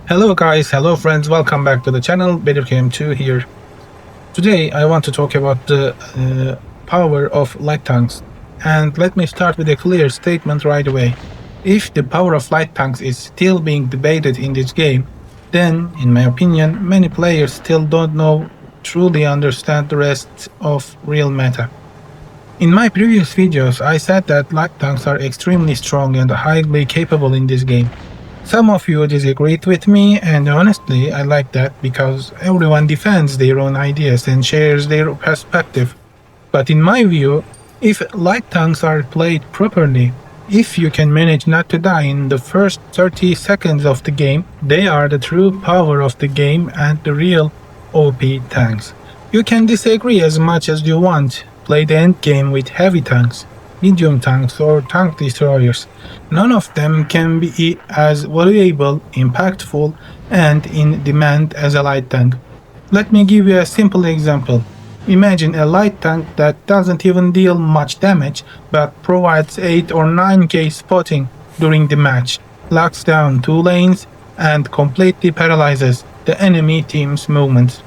Hello guys, hello friends, welcome back to the channel, BetterKM2 here. Today I want to talk about the power of light tanks. And let me start with a clear statement right away. If the power of light tanks is still being debated in this game, then, in my opinion, many players still don't truly understand the rest of real meta. In my previous videos, I said that light tanks are extremely strong and highly capable in this game. Some of you disagreed with me, and honestly, I like that because everyone defends their own ideas and shares their perspective. But in my view, if light tanks are played properly, if you can manage not to die in the first 30 seconds of the game, they are the true power of the game and the real OP tanks. You can disagree as much as you want, play the endgame with heavy tanks, medium tanks or tank destroyers. None of them can be as valuable, impactful, and in demand as a light tank. Let me give you a simple example. Imagine a light tank that doesn't even deal much damage, but provides 8 or 9k spotting during the match, locks down 2 lanes, and completely paralyzes the enemy team's movements.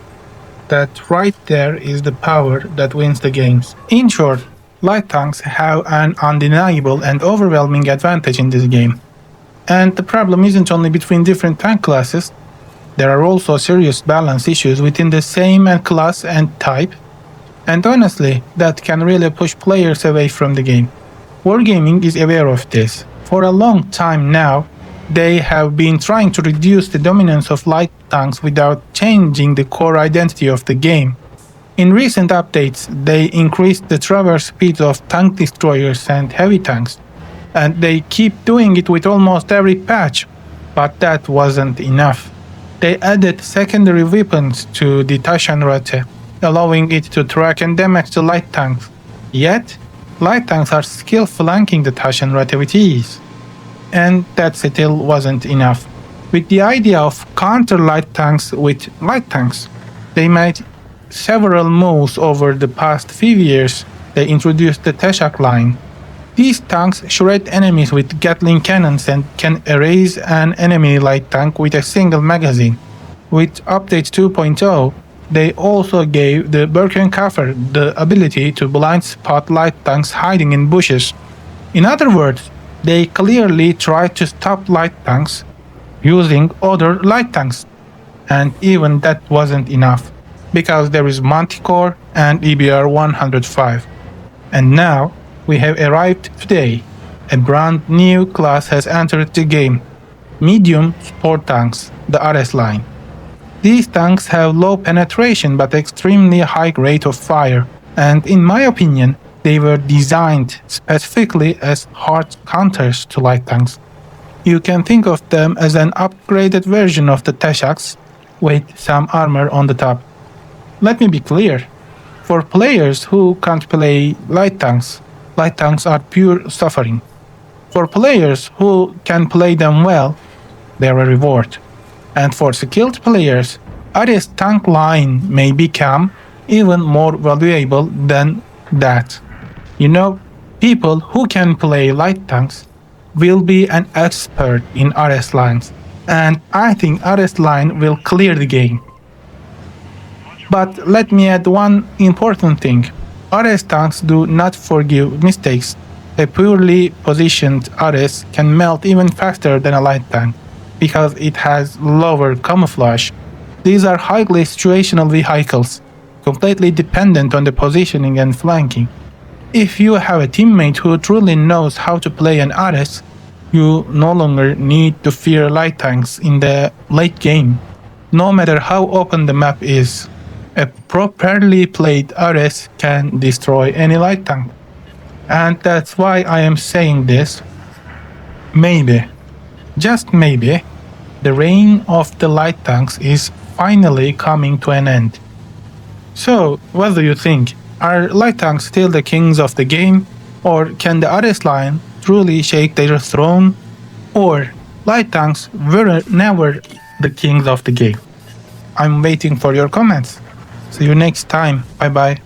That right there is the power that wins the games. In short, light tanks have an undeniable and overwhelming advantage in this game. And the problem isn't only between different tank classes, there are also serious balance issues within the same class and type, and honestly, that can really push players away from the game. Wargaming is aware of this. For a long time now, they have been trying to reduce the dominance of light tanks without changing the core identity of the game. In recent updates, they increased the traverse speeds of tank destroyers and heavy tanks, and they keep doing it with almost every patch, but that wasn't enough. They added secondary weapons to the Taschenrate, allowing it to track and damage the light tanks. Yet, light tanks are still flanking the Taschenrate with ease. And that still wasn't enough. With the idea of counter light tanks with light tanks, they made several moves over the past few years. They introduced the Teshak line. These tanks shred enemies with Gatling cannons and can erase an enemy light tank with a single magazine. With Update 2.0, they also gave the Birkenkaffer the ability to blind spot light tanks hiding in bushes. In other words, they clearly tried to stop light tanks using other light tanks. And even that wasn't enough, because there is Manticore and EBR 105. And now, we have arrived today. A brand new class has entered the game. Medium support tanks, the RS line. These tanks have low penetration but extremely high rate of fire, and in my opinion, they were designed specifically as hard counters to light tanks. You can think of them as an upgraded version of the Teshaks with some armor on the top. Let me be clear. For players who can't play light tanks are pure suffering. For players who can play them well, they're a reward. And for skilled players, Ares tank line may become even more valuable than that. You know, people who can play light tanks will be an expert in RS lines, and I think RS line will clear the game. But let me add one important thing. RS tanks do not forgive mistakes. A poorly positioned RS can melt even faster than a light tank, because it has lower camouflage. These are highly situational vehicles, completely dependent on the positioning and flanking. If you have a teammate who truly knows how to play an RS, you no longer need to fear light tanks in the late game, no matter how open the map is. A properly played RS can destroy any light tank. And that's why I am saying this. Maybe, just maybe, the reign of the light tanks is finally coming to an end. So, what do you think? Are light tanks still the kings of the game? Or can the RS line truly shake their throne? Or light tanks were never the kings of the game? I'm waiting for your comments. See you next time. Bye bye.